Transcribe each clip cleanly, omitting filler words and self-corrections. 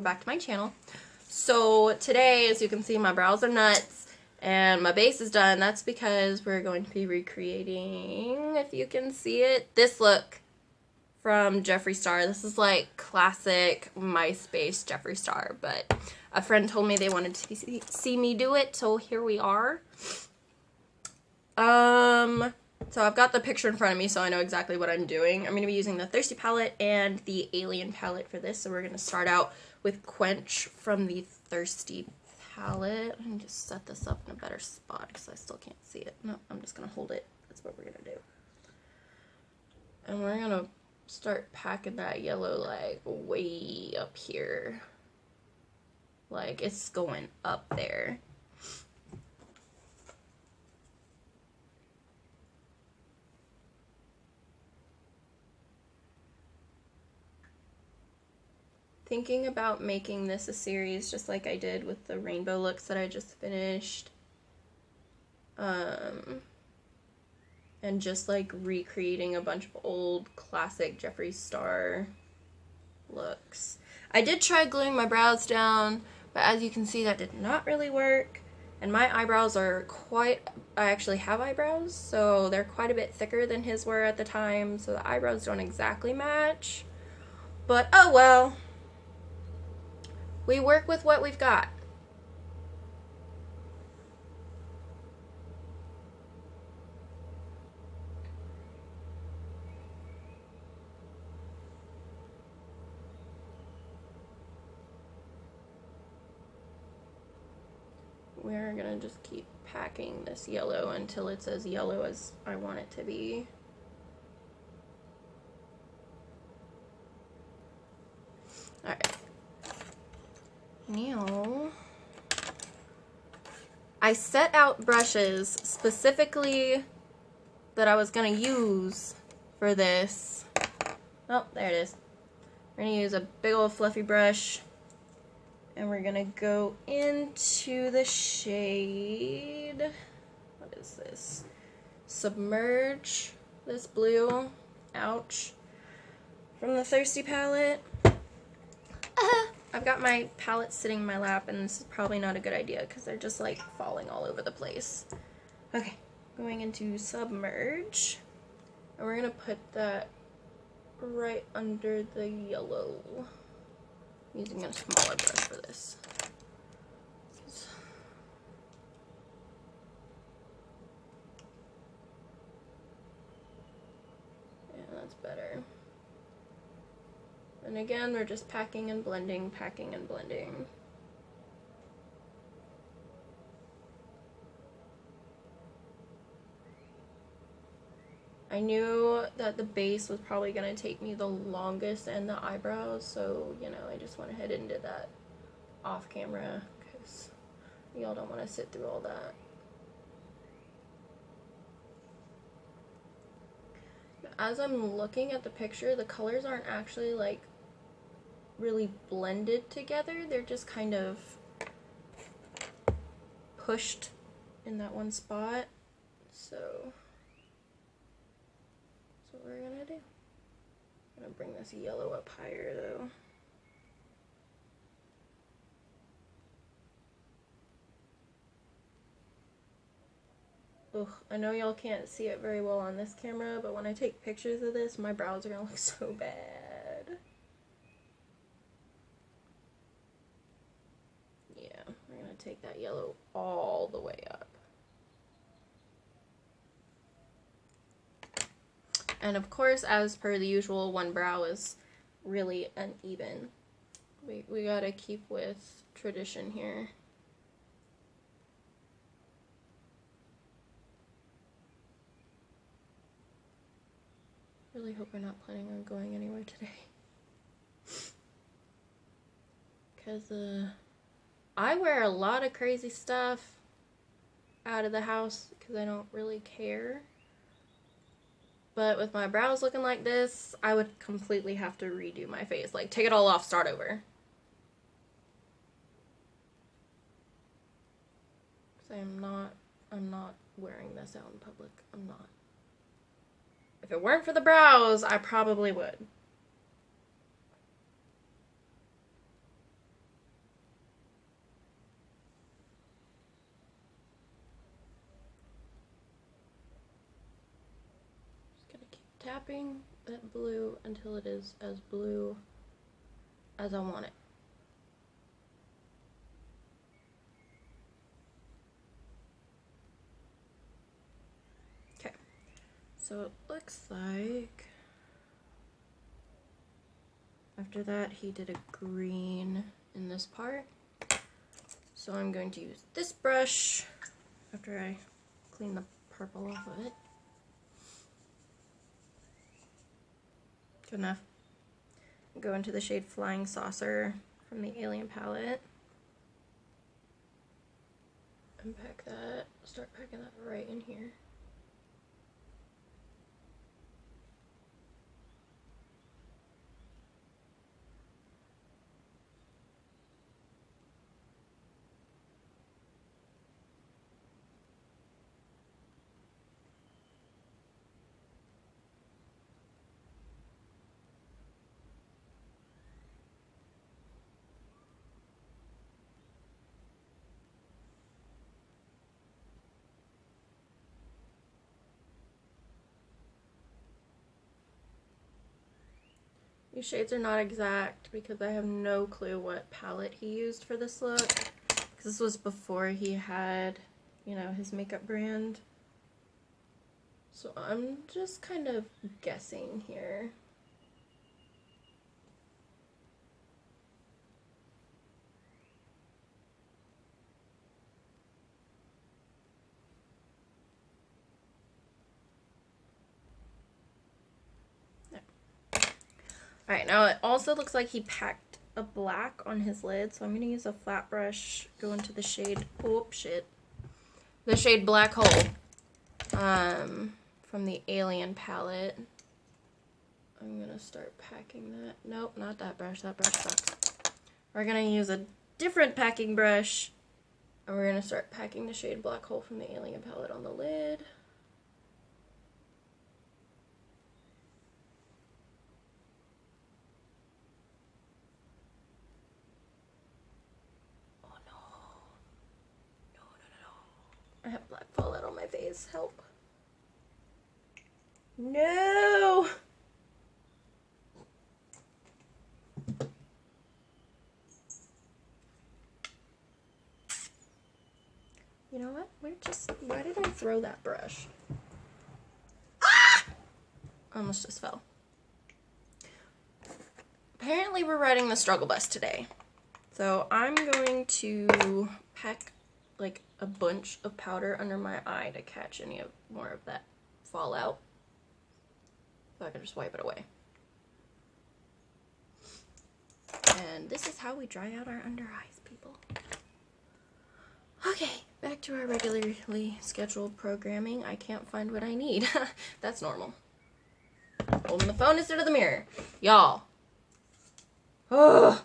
back to my channel. So today, as you can see, my brows are nuts and my base is done. That's because we're going to be recreating, if you can see it, this look from Jeffree Star. This is like classic Myspace Jeffree Star, but a friend told me they wanted to see me do it, so here we are. So I've got the picture in front of me, so I know exactly what I'm doing. I'm going to be using the Thirsty palette and the Alien palette for this. So we're going to start out with Quench from the Thirsty palette. Let me just set this up in a better spot because I still can't see it. No, I'm just going to hold it. That's what we're going to do. And we're going to start packing that yellow like way up here. Like it's going up there. Thinking about making this a series just like I did with the rainbow looks that I just finished. And just like recreating a bunch of old classic Jeffree Star looks. I did try gluing my brows down, but as you can see that did not really work. And my eyebrows are I actually have eyebrows, so they're quite a bit thicker than his were at the time, so the eyebrows don't exactly match. But oh well. We work with what we've got. We're gonna just keep packing this yellow until it's as yellow as I want it to be. Alright. Now, I set out brushes specifically that I was going to use for this. Oh, there it is. We're going to use a big old fluffy brush, and we're going to go into the shade, what is this? Submerge, this blue, ouch, from the Thirsty palette. I've got my palettes sitting in my lap, and this is probably not a good idea because they're just like falling all over the place. Okay, going into Submerge, and we're gonna put that right under the yellow. I'm using a smaller brush for this. Yeah, that's better. And again, we're just packing and blending, packing and blending. I knew that the base was probably going to take me the longest and the eyebrows, so, you know, I just went ahead and did that off camera because y'all don't want to sit through all that. As I'm looking at the picture, the colors aren't actually like really blended together. They're just kind of pushed in that one spot. So that's what we're gonna do. I'm gonna bring this yellow up higher though. Ugh, I know y'all can't see it very well on this camera, but when I take pictures of this, my brows are gonna look so bad. We're going to take that yellow all the way up. And of course, as per the usual, one brow is really uneven. We got to keep with tradition here. Really hope we're not planning on going anywhere today. Because, I wear a lot of crazy stuff out of the house because I don't really care. But with my brows looking like this, I would completely have to redo my face. Like, take it all off, start over. Because I'm not wearing this out in public. I'm not. If it weren't for the brows, I probably would. tapping that blue until it is as blue as I want it. Okay, so it looks like after that he did a green in this part. So I'm going to use this brush after I clean the purple off of it. Good enough. Go into the shade Flying Saucer from the Alien palette. And pack that, start packing that right in here. These shades are not exact because I have no clue what palette he used for this look. Because this was before he had, you know, his makeup brand. So I'm just kind of guessing here. Alright, now it also looks like he packed a black on his lid, so I'm going to use a flat brush, go into the shade, oh shit, the shade Black Hole, from the Alien palette. I'm going to start packing that. Nope, not that brush sucks. We're going to use a different packing brush, and we're going to start packing the shade Black Hole from the Alien palette on the lid. I have black fallout on my face. Help. No! You know what? Why did I throw that brush? Ah! Almost just fell. Apparently we're riding the struggle bus today. So I'm going to pack like a bunch of powder under my eye to catch any more of that fallout. So I can just wipe it away. And this is how we dry out our under eyes, people. Okay, back to our regularly scheduled programming. I can't find what I need. That's normal. Holding the phone instead of the mirror. Y'all. Ugh.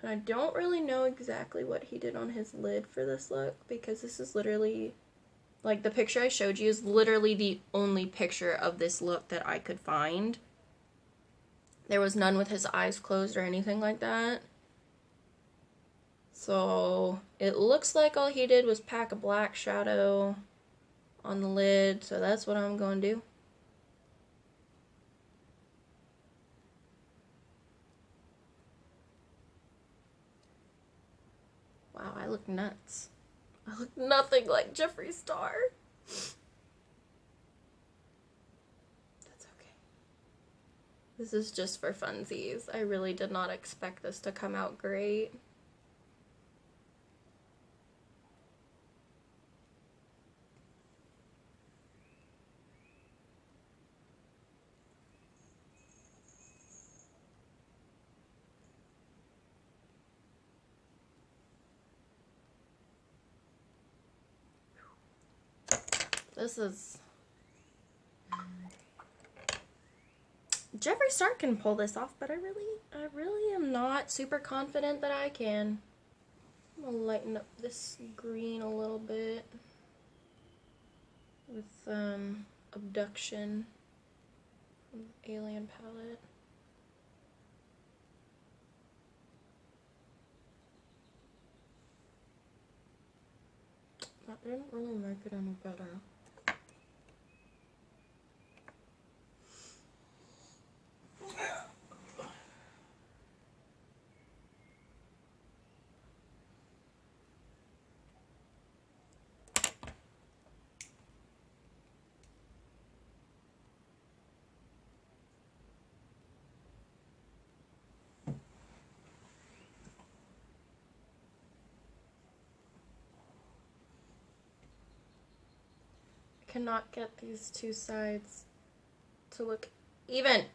I don't really know exactly what he did on his lid for this look, because this is literally, like, the picture I showed you is literally the only picture of this look that I could find. There was none with his eyes closed or anything like that. So it looks like all he did was pack a black shadow on the lid, so that's what I'm going to do. Wow, I look nuts. I look nothing like Jeffree Star. That's okay. This is just for funsies. I really did not expect this to come out great. This is... Jeffree Star can pull this off, but I really am not super confident that I can. I'm gonna lighten up this green a little bit with Abduction from the Alien palette. That didn't really make it any better. Cannot get these two sides to look even.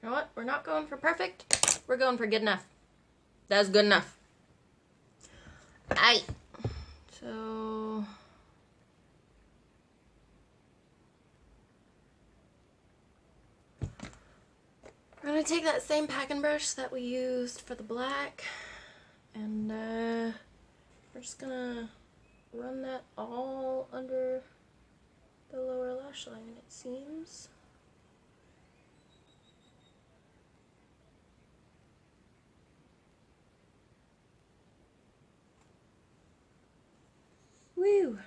You know what? We're not going for perfect. We're going for good enough. That's good enough. Aight. So... we're going to take that same packing brush that we used for the black. And we're just going to run that all under the lower lash line, it seems. Woo!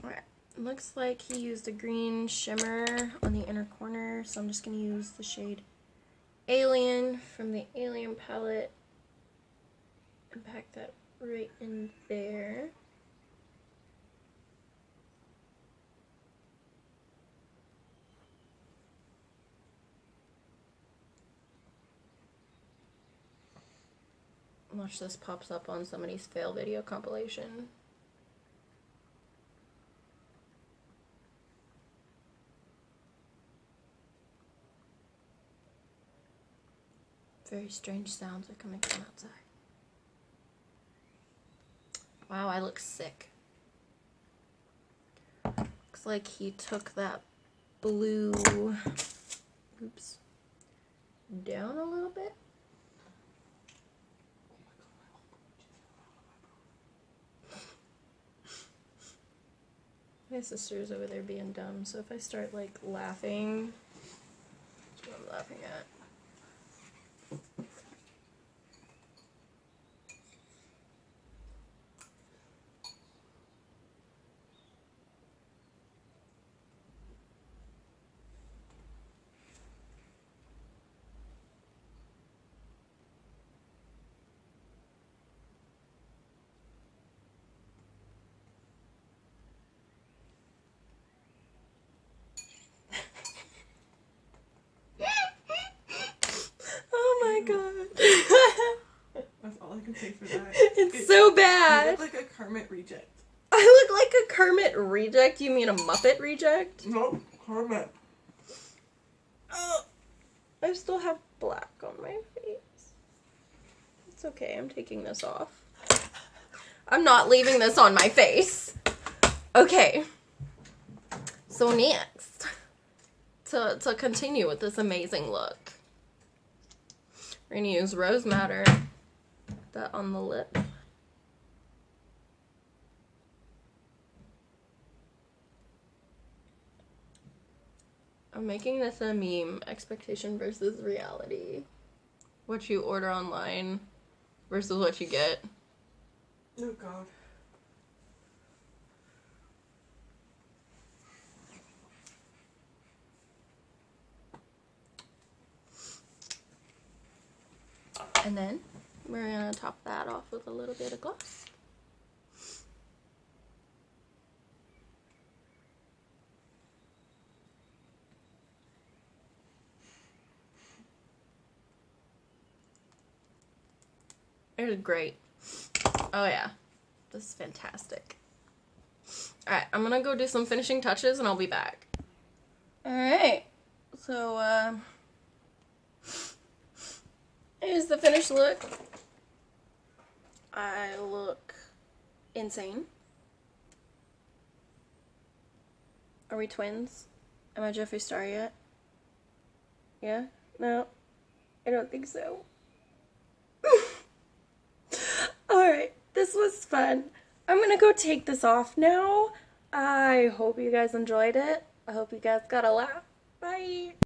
Alright, looks like he used a green shimmer on the inner corner, so I'm just going to use the shade Alien from the Alien palette and pack that right in there. Watch this pops up on somebody's fail video compilation. Very strange sounds are coming from outside. Wow, I look sick. Looks like he took that blue, oops, down a little bit. My sister's over there being dumb, so if I start like laughing, that's what I'm laughing at. God. That's all I can say for that. It's so bad. You look like a Kermit reject. I look like a Kermit reject? You mean a Muppet reject? Nope, Kermit. I still have black on my face. It's okay, I'm taking this off. I'm not leaving this on my face. Okay. So next, to continue with this amazing look, we're going to use Rose Madder, that on the lip. I'm making this a meme, expectation versus reality. What you order online versus what you get. Oh God. And then we're gonna top that off with a little bit of gloss. It is great. Oh yeah. This is fantastic. Alright, I'm gonna go do some finishing touches and I'll be back. Alright. So, here's the finished look. I look insane. Are we twins? Am I Jeffree Star yet? Yeah? No? I don't think so. Alright, this was fun. I'm gonna go take this off now. I hope you guys enjoyed it. I hope you guys got a laugh. Bye!